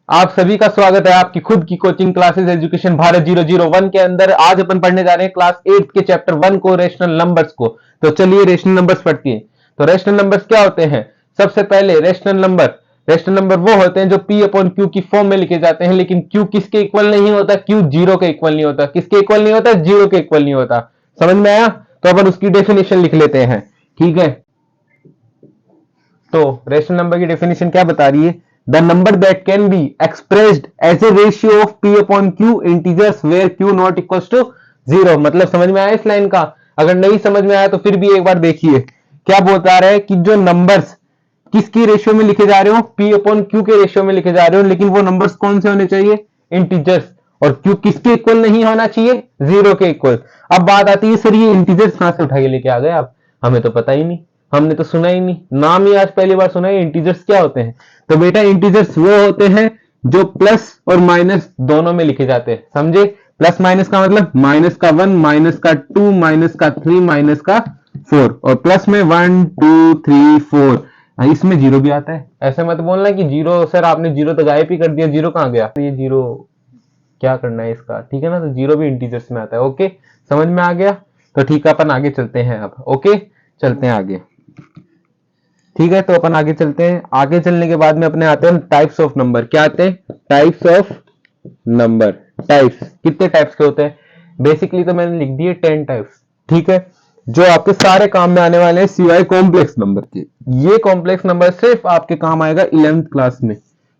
आप सभी का स्वागत है आपकी खुद की कोचिंग क्लासेस एजुकेशन भारत 001 के अंदर। आज अपन पढ़ने जा रहे हैं क्लास 8 के चैप्टर 1 को, रेशनल नंबर्स को। तो चलिए रेशनल नंबर्स पढ़ते हैं। तो रेशनल नंबर्स क्या होते हैं? सबसे पहले रेशनल नंबर वो होते हैं जो P अपॉन Q की फॉर्म में लिखे जाते हैं, लेकिन Q किसके इक्वल नहीं होता? Q जीरो के इक्वल नहीं होता। किसके इक्वल नहीं होता? जीरो के इक्वल नहीं होता। समझ में आया? तो अपन उसकी डेफिनेशन लिख लेते हैं। ठीक है, तो रेशनल नंबर की डेफिनेशन क्या बता रही है? The number that can be expressed as a ratio of P upon Q integers where Q not equals to zero. मतलब समझ में आया इस लाइन का? अगर नहीं समझ में आया तो फिर भी एक बार देखिए क्या बता रहा है कि जो नंबर्स किसकी रेशियो में लिखे जा रहे हो? P अपॉन Q के रेशियो में लिखे जा रहे हो, लेकिन वो नंबर्स कौन से होने चाहिए? इंटीजर्स। और Q किसके इक्वल नहीं होना चाहिए? जीरो के इक्वल। अब बात आती है, सर ये इंटीजर्स कहां से उठा के लेके आ गए आप? हमें तो पता ही नहीं, हमने तो सुना ही नहीं, नाम ही आज पहली बार सुना है। इंटीजर्स क्या होते हैं? तो बेटा इंटीजर्स वो होते हैं जो प्लस और माइनस दोनों में लिखे जाते हैं। समझे? प्लस माइनस का मतलब माइनस का 1, माइनस का 2, माइनस का 3, माइनस का 4, और प्लस में 1 2 3 4। इसमें जीरो भी आता है। ऐसे मत बोलना कि जीरो सर आपने जीरो तो गायब ही कर दिया, जीरो कहां गया? ये जीरो क्या करना है इसका? ठीक है ना, तो जीरो भी इंटीजर्स में आता है। ओके, समझ में आ गया? तो ठीक है, अपन आगे चलते हैं अब। ओके, चलते हैं आगे। ठीक है, तो अपन आगे चलते हैं। आगे चलने के बाद में अपने आते हैं टाइप्स ऑफ नंबर। क्या आते हैं? Types of number. टाइप्स कितने टाइप्स के होते हैं? बेसिकली तो मैंने लिख दिए 10 टाइप्स। ठीक है, जो आपके सारे काम में आने वाले हैं सिवाय कॉम्प्लेक्स नंबर के। ये कॉम्प्लेक्स नंबर सिर्फ आपके काम आएगा 11th क्लास में।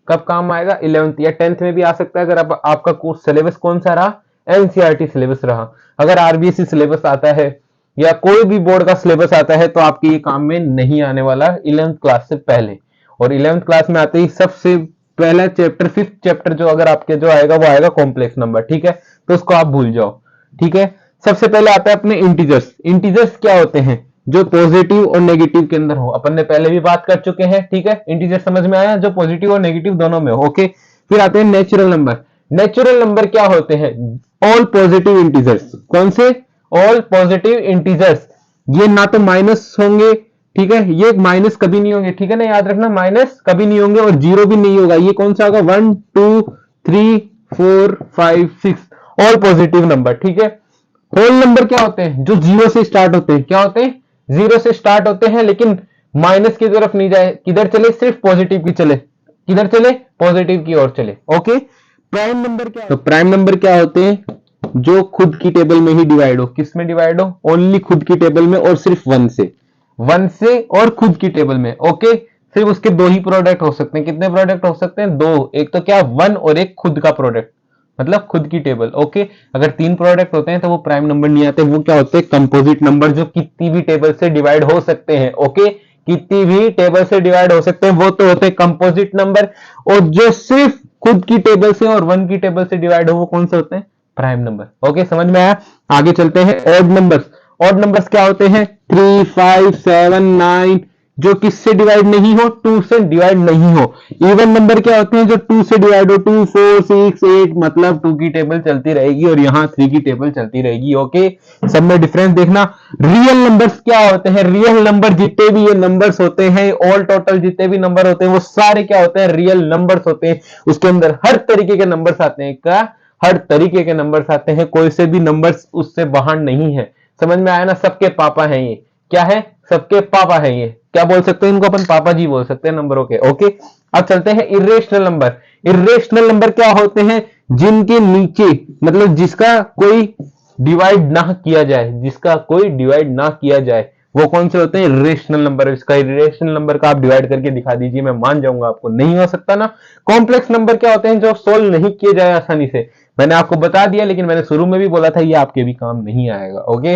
कब काम आएगा? 11th या 10th में भी आ सकता है, अगर आपका कोर्स सिलेबस कौन सा रहा? एनसीईआरटी सिलेबस रहा। अगर आरबीएसई सिलेबस आता है या कोई भी बोर्ड का सिलेबस आता है तो आपके ये काम में नहीं आने वाला 11th क्लास से पहले। और 11th क्लास में आते ही सबसे पहला चैप्टर, 5th चैप्टर जो अगर आपके जो आएगा वो आएगा कॉम्प्लेक्स नंबर। ठीक है, तो उसको आप भूल जाओ। ठीक है, सबसे पहले आता है अपने इंटीजर्स। इंटीजर्स क्या होते हैं? जो पॉजिटिव और नेगेटिव के अंदर हो। अपन ने पहले भी बात कर चुके हैं। ठीक है, इंटीजर समझ में आया? जो पॉजिटिव और नेगेटिव दोनों में हो। ओके, फिर आते हैं नेचुरल नंबर। नेचुरल नंबर क्या होते हैं? All positive integers. कौन से? All positive integers. ये ना तो माइनस होंगे, ठीक है, ये माइनस कभी नहीं होंगे। ठीक है ना, याद रखना, माइनस कभी नहीं होंगे और जीरो भी नहीं होगा। ये कौन सा होगा? 1 2 3 4 5 6 ऑल पॉजिटिव नंबर। ठीक है, होल नंबर क्या होते हैं? जो जीरो से स्टार्ट होते हैं। क्या होते हैं? जीरो से स्टार्ट होते हैं, लेकिन माइनस की तरफ नहीं जाए, किधर चले? सिर्फ पॉजिटिव की चले। किधर चले? पॉजिटिव की ओर चले। ओके, प्राइम नंबर क्या? तो प्राइम नंबर क्या होते हैं? जो खुद की टेबल में ही डिवाइड हो। किस में डिवाइड हो? ओनली खुद की टेबल में, और सिर्फ वन से और खुद की टेबल में। ओके, सिर्फ उसके दो ही प्रोडक्ट हो सकते हैं। कितने प्रोडक्ट हो सकते हैं? दो। एक तो क्या? वन, और एक खुद का प्रोडक्ट, मतलब खुद की टेबल। ओके, अगर तीन प्रोडक्ट होते हैं तो वो प्राइम नंबर नहीं आते। वो क्या होते हैं? कंपोजिट नंबर, जो कितनी भी टेबल से डिवाइड हो सकते हैं। ओके, कितनी भी टेबल से डिवाइड हो सकते हैं, वो तो होते हैं कंपोजिट नंबर। और जो सिर्फ खुद की टेबल से और वन की टेबल से डिवाइड हो, वो कौन से होते हैं? Prime number. ओके, समझ में आया? आगे चलते हैं। Odd numbers. ऑड नंबर्स क्या होते हैं? 3 5 7 9, जो किससे डिवाइड नहीं हो? 2 से डिवाइड नहीं हो। इवन नंबर क्या होते हैं? जो 2 से डिवाइड हो। 2 4 6 8, मतलब 2 की टेबल चलती रहेगी और यहां 3 की टेबल चलती रहेगी। ओके, सब में डिफरेंस देखना। रियल नंबर्स क्या होते हैं? रियल नंबर जितने भी ये नंबर्स होते हैं, ऑल टोटल जितने भी नंबर होते हैं, वो सारे क्या होते हैं? रियल नंबर्स होते हैं। उसके अंदर हर तरीके के नंबर्स आते हैं। क्या? हर तरीके के नंबर्स आते हैं। कोई से भी नंबर्स उससे बाहर नहीं है। समझ में आया ना? सबके पापा हैं ये। क्या है? सबके पापा हैं ये। क्या बोल सकते हैं इनको? अपन पापा जी बोल सकते हैं नंबरों के। ओके, अब चलते हैं इरेशनल नंबर। इरेशनल नंबर क्या होते हैं? जिनके नीचे, मतलब जिसका कोई डिवाइड ना किया जाए, जिसका कोई डिवाइड ना किया जाए, वो कौन से होते हैं? Irrational number. इसका इरेशनल नंबर का आप डिवाइड करके दिखा दीजिए, मैं मान जाऊंगा आपको नहीं हो सकता ना। कॉम्प्लेक्स नंबर क्या होते हैं? जो सोल्व नहीं किए जाए आसानी से। मैंने आपको बता दिया, लेकिन मैंने शुरू में भी बोला था ये आपके भी काम नहीं आएगा। ओके,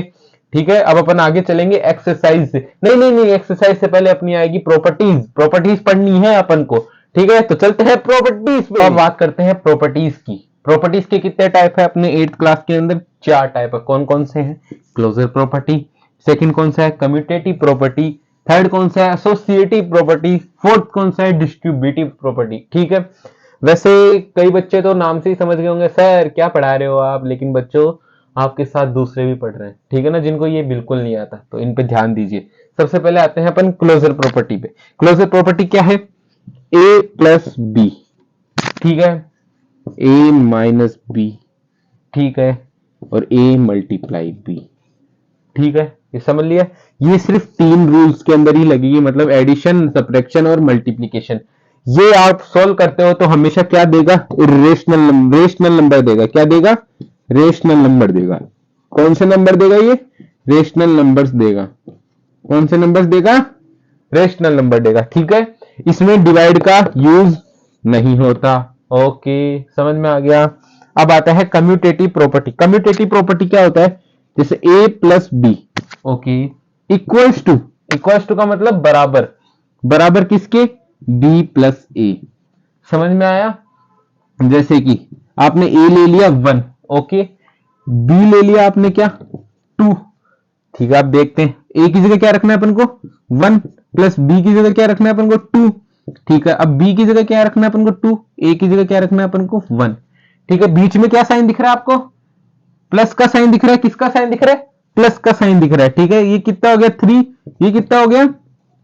ठीक है, अब अपन आगे चलेंगे एक्सरसाइज से। नहीं नहीं नहीं, एक्सरसाइज से पहले अपनी आएगी प्रॉपर्टीज। प्रॉपर्टीज पढ़नी है अपन को। ठीक है, तो चलते हैं प्रॉपर्टीज पे। अब बात करते हैं प्रॉपर्टीज की। प्रॉपर्टीज के कितने टाइप है अपने 8th क्लास के अंदर? 4 टाइप है। कौन कौन से हैं? Closure property. सेकंड कौन सा है? Commutative property. थर्ड कौन सा है? Associative property. फोर्थ कौन सा है? Distributive property. ठीक है, वैसे कई बच्चे तो नाम से ही समझ गए होंगे सर क्या पढ़ा रहे हो आप, लेकिन बच्चों आपके साथ दूसरे भी पढ़ रहे हैं। ठीक है ना, जिनको ये बिल्कुल नहीं आता, तो इन पे ध्यान दीजिए। सबसे पहले आते हैं अपन क्लोजर प्रॉपर्टी पे। क्लोजर प्रॉपर्टी क्या है? ए प्लस बी। ठीक है, a माइनस बी, ठीक है, और a मल्टीप्लाई बी, ठीक है, ये समझ लिया। ये सिर्फ 3 रूल्स के अंदर ही लगेगी, मतलब एडिशन, सब्ट्रैक्शन और मल्टीप्लीकेशन। ये आप सॉल्व करते हो तो हमेशा क्या देगा, रेशनल नंबर देगा। क्या देगा, रेशनल नंबर देगा। कौन से नंबर देगा, ये रेशनल नंबर्स देगा। कौन से नंबर्स देगा, रेशनल नंबर देगा, ठीक है। इसमें डिवाइड का यूज नहीं होता। ओके, समझ में आ गया। अब आता है कम्यूटेटिव प्रॉपर्टी। कम्यूटेटिव प्रॉपर्टी क्या होता है, जैसे a plus b, okay, equals to का मतलब बराबर, बराबर किसके, b प्लस ए। समझ में आया। जैसे कि आपने a ले लिया 1, ओके, b ले लिया आपने क्या 2, ठीक है। आप देखते हैं a की जगह क्या रखना है अपन को 1, प्लस b की जगह क्या रखना है अपन को 2, ठीक है। अब b की जगह क्या रखना है अपन को 2, a की जगह क्या रखना है अपन को 1, ठीक है। बीच में क्या साइन दिख रहा है आपको, प्लस का साइन दिख रहा है। किसका साइन दिख रहा है, प्लस का साइन दिख रहा है, ठीक है। ये कितना हो गया 3, ये कितना हो गया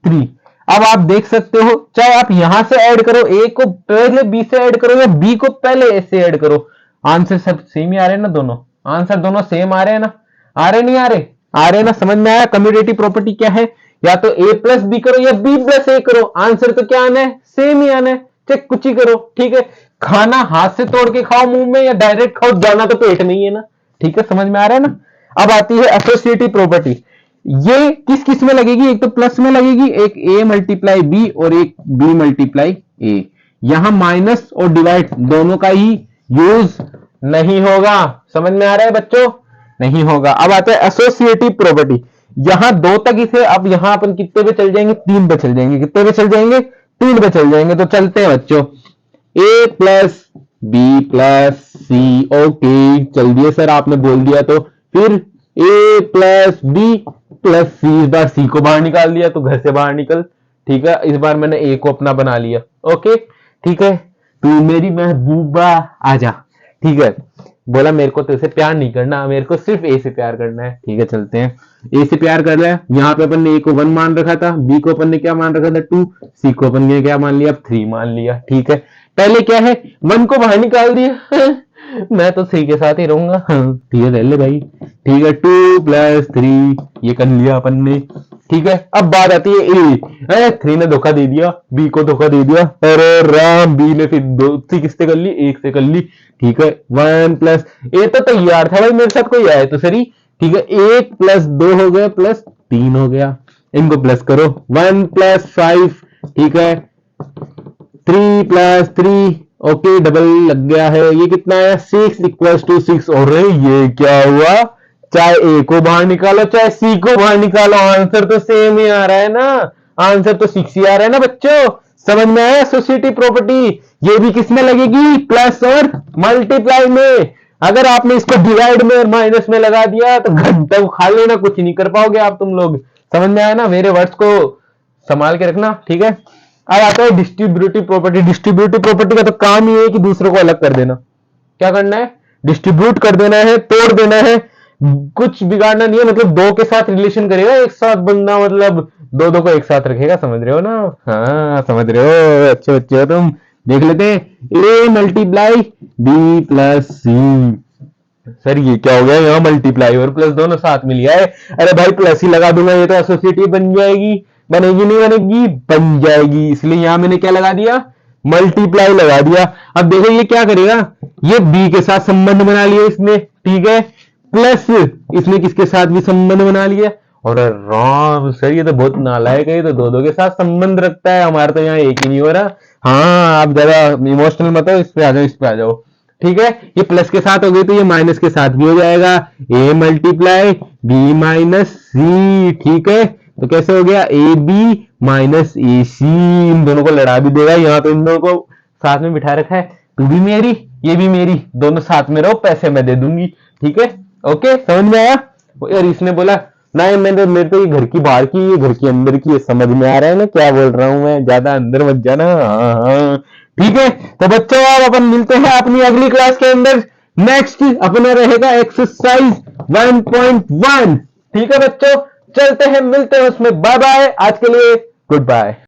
3। अब आप देख सकते हो, चाहे आप यहां से ऐड करो, a को पहले b से ऐड करो या b को पहले a से ऐड करो, आंसर सब सेम ही आ रहे हैं ना, दोनों आंसर दोनों सेम आ रहे हैं ना, आ रहे नहीं आ रहे, आ रहे ना। समझ में आया। कम्यूटेटिव प्रॉपर्टी क्या है, या तो a प्लस बी करो या b प्लस a करो, आंसर तो क्या आना है, सेम ही आना है, चाहे कुछ ही करो, ठीक है। खाना हाथ से तोड़ के खाओ मुंह में या डायरेक्ट खाओ, जाना तो पेट नहीं है ना, ठीक है। समझ में आ रहा है ना। अब आती है एसोसिएटिव प्रॉपर्टी। ये किस किस में लगेगी, एक तो प्लस में लगेगी, एक a मल्टीप्लाई बी और एक b मल्टीप्लाई a। यहां माइनस और डिवाइड दोनों का ही यूज नहीं होगा। समझ में आ रहा है बच्चों, नहीं होगा। अब आता है एसोसिएटिव प्रॉपर्टी। यहां 2 तक इसे, अब यहां अपन कितने पे चल जाएंगे, 3 पे चल जाएंगे। कितने पे चल जाएंगे, 3 पे चल जाएंगे। तो चलते हैं बच्चों, a plus b plus c, okay, चल दिए सर, आपने बोल दिया तो। फिर a plus b plus c, इस बार सी को बाहर निकाल दिया तो घर से बाहर निकल, ठीक है। इस बार मैंने a को अपना बना लिया, ओके, ठीक है। तू मेरी महबूबा आजा, ठीक है। बोला मेरे को तो इसे प्यार नहीं करना, मेरे को सिर्फ ए से प्यार करना है, ठीक है। चलते हैं, ए से प्यार कर रहा है। यहाँ पे अपन ने ए को 1 मान रखा था, बी को अपन ने क्या मान रखा था 2, सी को अपन ने क्या मान लिया 3 मान लिया, ठीक है। पहले क्या है, 1 को बाहर निकाल दिया मैं तो 3 के साथ ही रहूंगा, ठीक है, ले ले भाई, ठीक है। 2 प्लस 3, ये कर लिया अपन ने, ठीक है। अब बात आती है ए, 3 ने धोखा दे दिया, बी को धोखा दे दिया, अरे राम, बी ने फिर 2 से किससे कर ली, 1 से कर ली, ठीक है। 1 प्लस ए तो तैयार था भाई, मेरे साथ कोई आए तो सही, ठीक है। 1 प्लस 2 हो गया प्लस 3 हो गया, इनको प्लस करो, 1 प्लस 5, ठीक है। 3 प्लस 3, ओके, डबल लग गया है, ये कितना है 6 इक्वल्स टू 6। और ये क्या हुआ, चाहे ए को बाहर निकालो चाहे सी को बाहर निकालो, आंसर तो सेम ही आ रहा है ना, आंसर तो 6 ही आ रहा है ना बच्चों। समझ में आया एसोसिएटिव प्रॉपर्टी। ये भी किसमें लगेगी, प्लस और मल्टीप्लाई में। अगर आपने इसको डिवाइड में और माइनस में लगा दिया तो घंटा खा लेना, कुछ नहीं कर पाओगे आप तुम लोग। समझ में आया ना, मेरे वर्ड्स को संभाल के रखना, ठीक है। अब आता है डिस्ट्रीब्यूटिव प्रॉपर्टी। डिस्ट्रीब्यूटिव प्रॉपर्टी का तो काम ही है कि दूसरों को अलग कर देना। क्या करना है, डिस्ट्रीब्यूट कर देना है, तोड़ देना है, कुछ बिगाड़ना नहीं है। मतलब 2 के साथ रिलेशन करेगा एक साथ बंदा, मतलब 2 को एक साथ रखेगा, समझ रहे हो ना। हाँ समझ रहे हो, अच्छे बच्चे हो तुम। देख लेते हैं, A multiply B plus C. Sir ये क्या हो गया, यहाँ मल्टीप्लाई और प्लस दोनों साथ में लिया है। अरे भाई प्लस ही लगा दूंगा, ये तो एसोसिएटिव बन जाएगी, बनेगी नहीं बनेगी, बन जाएगी, इसलिए यहां मैंने क्या लगा दिया, मल्टीप्लाई लगा दिया। अब देखो ये क्या करेगा, ये बी के साथ संबंध बना लिया इसने, ठीक है, प्लस इसने किसके साथ भी संबंध बना लिया। और राम सर ये तो बहुत नालायक है, ये तो 2 के साथ संबंध रखता है, हमारा तो यहाँ एक ही नहीं हो रहा। हाँ आप ज्यादा इमोशनल मत हो, इस पे आ जाओ, इस पे आ जाओ, ठीक है। ये प्लस के साथ हो गई तो ये माइनस के साथ भी हो जाएगा, ए मल्टीप्लाई बी माइनस सी, ठीक है। तो कैसे हो गया, ए बी माइनस ए सी, इन दोनों को लड़ा भी देगा। यहाँ तो इन दोनों को साथ में बिठा रखा है, तू भी मेरी ये भी मेरी, दोनों साथ में रहो, पैसे मैं दे दूंगी, ठीक है। ओके समझ में आया। और इसने बोला नहीं, मेरे तो ये घर की बाहर की, ये घर की अंदर की, ये समझ में आ रहा है ना क्या बोल रहा हूं मैं, ज्यादा अंदर मत जाना। हाँ हाँ ठीक है। तो बच्चों अब अपन मिलते हैं अपनी अगली क्लास के अंदर। नेक्स्ट अपना रहेगा एक्सरसाइज 1.1, ठीक है बच्चों। चलते हैं, मिलते हैं उसमें, बाय बाय, आज के लिए गुड बाय।